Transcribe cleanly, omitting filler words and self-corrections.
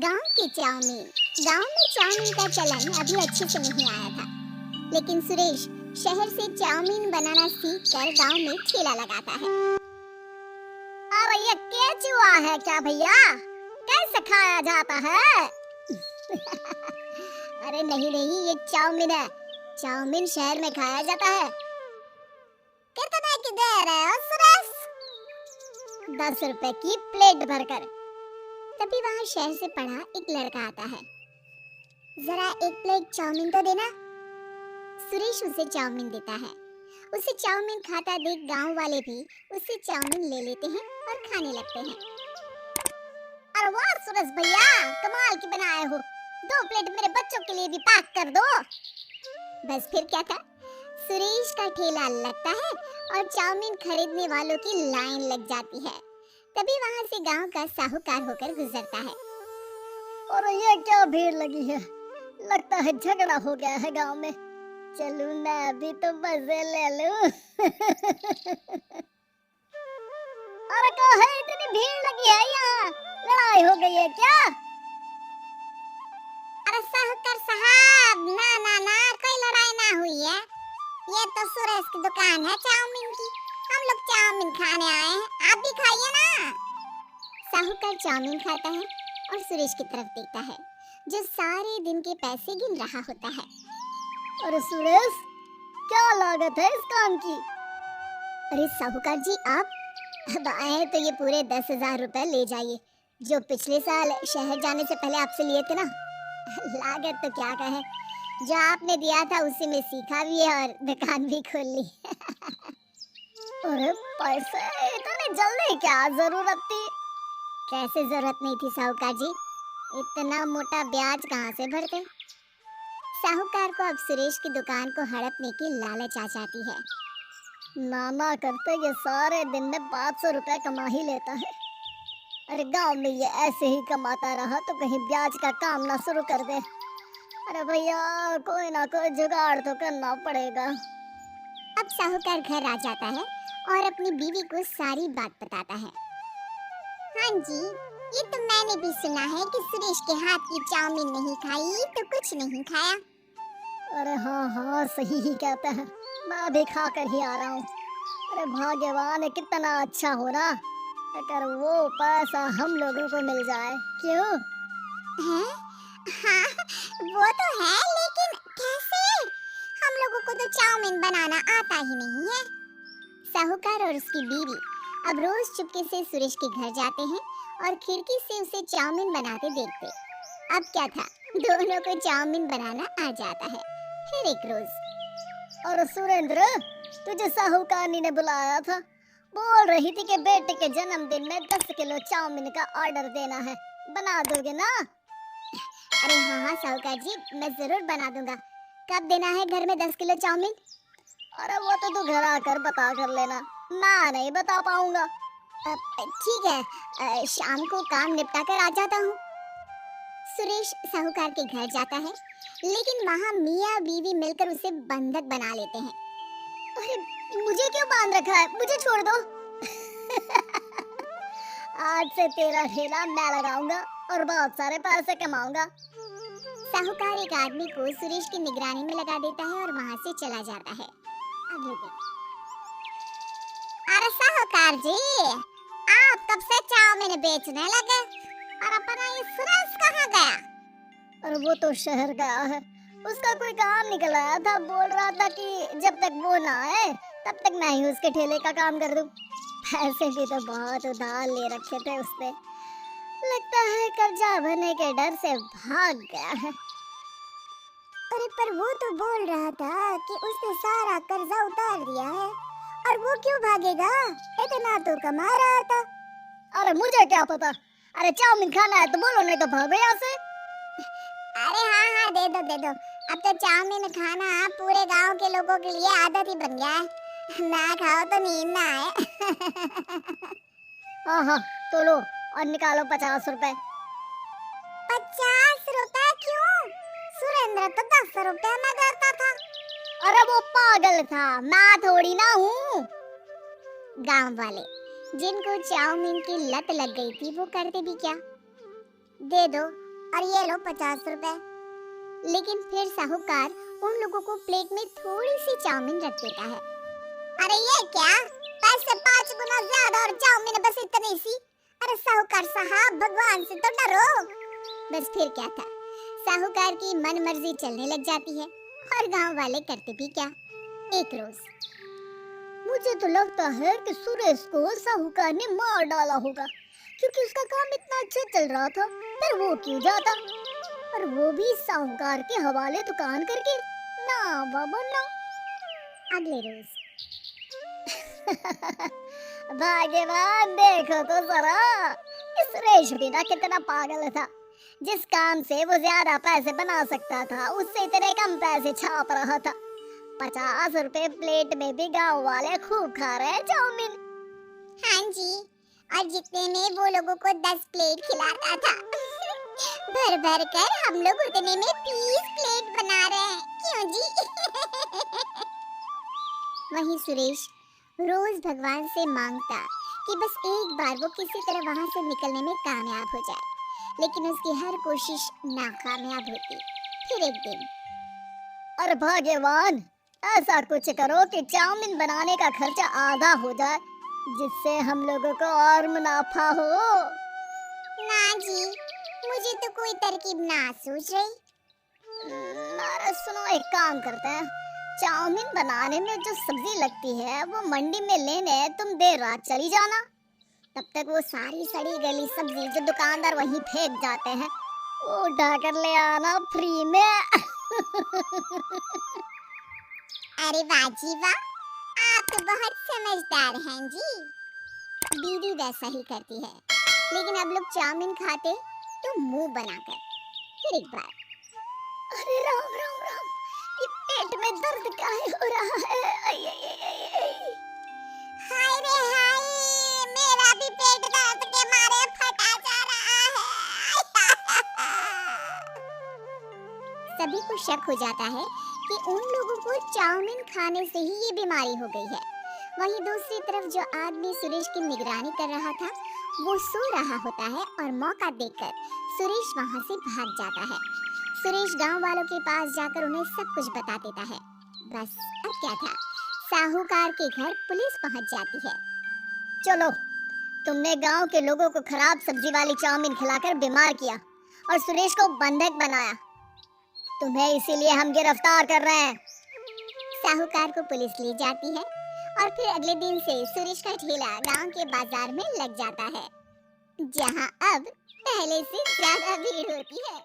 गांव के चाउमीन। गांव में चाउमीन का चलन अभी अच्छे से नहीं आया था, लेकिन सुरेश शहर से चाउमीन बनाना सीखकर गांव में ठेला लगाता है। अरे ये केचुआ है क्या भैया? कैसे खाया जाता है? अरे नहीं नहीं, ये चाउमीन है। चाउमीन शहर में खाया जाता है। कितने की दे रहे हो सुरेश? 10 रुपए की प्लेट भरकर। तभी वहाँ शहर से पढ़ा एक लड़का आता है। जरा एक प्लेट चाउमीन तो देना। सुरेश उसे चाउमीन देता है। उसे चाउमीन खाता देख गांव वाले भी उससे चाउमीन ले लेते हैं और खाने लगते हैं। अरे वाह सुरेश भैया, कमाल की बनाए हो। 2 प्लेट मेरे बच्चों के लिए भी पैक कर दो। बस फिर क्या था, सुरेश का ठेला लगता है और चाउमीन खरीदने वालों की लाइन लग जाती है। तभी वहाँ से गांव का साहूकार होकर गुजरता है। और ये क्या भीड़ लगी है? लगता है झगड़ा हो गया है गांव में। चलूं मैं अभी तो मजे ले लूं। अरे क्या है, इतनी भीड़ लगी है यहाँ? लड़ाई हो गई है क्या? अरे साहूकार साहब, ना ना ना, कोई लड़ाई ना हुई है। ये तो सुरेश की दुकान है चाउमीन की। हम लोग चाउमीन खाने आए हैं, आप भी खाइए ना। साहूकार चाउमीन खाता है और सुरेश की तरफ देखता है, जो सारे दिन के पैसे गिन रहा होता है। अरे सुरेश, क्या लागत है इस काम की? अरे साहूकार जी, आप अब आए हैं तो ये पूरे 10,000 रुपए ले जाइए, जो पिछले साल शहर जाने से पहले आपसे लिए थे ना। लागत तो क्या कहे, जो आपने दिया था उसी में सीखा भी है और दुकान भी खोल ली। अरे पैसे इतने जल्दी क्या जरूरत थी? कैसे जरूरत नहीं थी साहूकार जी, इतना मोटा ब्याज कहाँ से भरते। साहूकार को अब सुरेश की दुकान को हड़पने की लालच आ जाती है। नाना करते ये सारे दिन में 500 रुपए कमा ही लेता है। अरे गांव में ये ऐसे ही कमाता रहा तो कहीं ब्याज का काम ना शुरू कर दे। अरे भैया, कोई ना कोई जुगाड़ तो करना पड़ेगा। अब साहूकार घर आ जाता है और अपनी बीवी को सारी बात बताता है। हाँ जी, ये तो मैंने भी सुना है कि सुरेश के हाथ की चाउमीन नहीं खाई तो कुछ नहीं खाया। अरे हाँ हाँ, सही ही कहता है। मैं भी खा कर ही आ रहा हूँ। अरे भाग्यवान है, कितना अच्छा हो ना अगर वो पैसा हम लोगों को मिल जाए। क्यों है? हाँ, वो तो है, लेकिन कैसे? हम लोगों को तो चाउमीन बनाना आता ही नहीं है। साहूकार और उसकी बीवी अब रोज चुपके से सुरेश के घर जाते हैं और खिड़की से उसे चाउमीन बनाते देखते। अब क्या था, दोनों को चाउमीन बनाना आ जाता है। फिर एक रोज। और सुरेंद्र, तुझे साहूकारनी ने बुलाया था। बोल रही थी कि बेटे के जन्मदिन में 10 किलो चाउमीन का ऑर्डर देना है, बना दोगे ना? अरे हाँ हाँ साहूकार जी, मैं जरूर बना दूंगा। कब देना है घर में 10 किलो चाउमीन? अरे वो तो तू घर आकर बता कर लेना, मैं नहीं बता पाऊंगा। ठीक है, शाम को काम निपटा कर आ जाता हूँ। सुरेश साहूकार के घर जाता है, लेकिन वहाँ मियाँ बीवी मिलकर उसे बंधक बना लेते हैं। अरे मुझे क्यों बांध रखा है? मुझे छोड़ दो। आज से तेरा ठेला मैं लगाऊंगा और बहुत सारे पैसे कमाऊंगा। साहूकार एक आदमी को सुरेश की निगरानी में लगा देता है और वहाँ से चला जाता है। अगले दिन। अरे साहूकार जी, आप कब से चाउमीन बेचने लगे और अपना ये सुरेश कहाँ गया? और वो तो शहर गया है, उसका कोई काम निकल आया था। बोल रहा था कि जब तक वो ना आए तब तक मैं ही उसके ठेले का काम कर दूं। पैसे भी तो बहुत उधार ले रखे थे उसने। लगता है कर्जा भरने के डर से भाग गया है। अरे पर वो तो बोल रहा था कि उसने सारा कर्जा उतार दिया है, और वो क्यों भागेगा? इतना तो कमा रहा था। अरे मुझे क्या पता। अरे चाउमीन खाना है तो बोलो, नहीं तो भागो यहाँ से। अरे हाँ हाँ, दे दो दे दो। अब तो चाउमीन खाना पूरे गांव के लोगों के लिए आदत ही बन गया है। ना खाओ तो नींद ना आए। हाँ हाँ, तो लो और निकालो 50 रुपए। 50 रुपए क्यों? सुरेंद्र तो 10 रुपए में करता था। अरे वो पागल था, मैं थोड़ी ना हूँ। गांव वाले जिनको चाउमीन की लत लग गई थी वो करते भी क्या? दे दो, और ये लो 50 रुपए। लेकिन फिर साहूकार उन लोगों को प्लेट में थोड़ी सी चाउमीन रख देता है। अरे ये क्या, पैसे 5 गुना ज्यादा और चाउमीन बस इतनी सी। अरे साहूकार साहब, भगवान से तो डरो। बस फिर क्या था, साहूकार की मन मर्जी चलने लग जाती है और गांव वाले करते भी क्या। एक रोज मुझे तो लगता है कि सुरेश को साहूकार ने मार डाला होगा, क्योंकि उसका काम इतना अच्छा चल रहा था। पर वो क्यों जाता, और वो भी साहूकार के हवाले दुकान करके? ना बाबा ना। अगले रोज भाग्यवान, देखो तो जरा, इस सुरेश भी ना कितना पागल था। जिस काम से वो ज्यादा पैसे बना सकता था, उससे इतने कम पैसे छाप रहा था। 50 रुपए प्लेट में भी गांव वाले खूब खा रहे हैं चाउमीन। हाँ जी, और जितने में वो लोगों को 10 प्लेट खिलाता था, भर भर कर हम लोग उतने में 30 प्लेट बना रहे हैं। क्यों जी? वहीं सुरेश रोज भगवान से मांगता कि बस एक बार वो किसी तरह वहां से निकलने में कामयाब हो जाए, लेकिन उसकी हर कोशिश नाकामयाब होती। फिर एक दिन, और भाग्यवान, ऐसा कुछ करो कि चाउमीन बनाने का खर्चा आधा हो जाए, जिससे हम लोगों को और मुनाफा हो। ना जी, मुझे तो कोई तरकीब ना सूझ रही। अरे सुनो, एक काम करते हैं, चाउमीन बनाने में जो सब्जी लगती है वो मंडी में लेने तुम देर रात चली जाना। तब तक वो सारी सड़ी गली सब्जी जो दुकानदार वहीं फेंक जाते हैं, वो उठाकर ले आना फ्री में। अरे वाह जी वाह, आप तो बहुत समझदार हैं जी। दीदी वैसा ही करती है, लेकिन अब लोग चाउमीन खाते तो मुंह बनाकर। फिर एक बार, अरे राम राम राम, ये पेट में दर्द काहे हो रहा है? आई, आई, आई, आई, आई। हाय रे हाय, मेरा भी पेट दर्द के मारे फटा जा रहा है। सभी को शक हो जाता है कि उन लोगों को चाउमीन खाने से ही ये बीमारी हो गई है। वहीं दूसरी तरफ जो आदमी सुरेश की निगरानी कर रहा था, वो सो रहा होता है और मौका देखकर सुरेश वहां से भाग जाता है। सुरेश गांव वालों के पास जाकर उन्हें सब कुछ बता देता है। बस अब क्या था, साहूकार के घर पुलिस पहुंच जाती है। चलो, तुमने गांव के लोगों को खराब सब्जी वाली चाउमीन खिलाकर बीमार किया और सुरेश को बंधक बनाया। तुम्हें इसीलिए हम गिरफ्तार कर रहे हैं। साहूकार को पुलिस ले जाती है और फिर अगले दिन से सुरेश का ठेला गांव के बाजार में लग जाता है, जहां अब पहले से ज्यादा भीड़ होती है।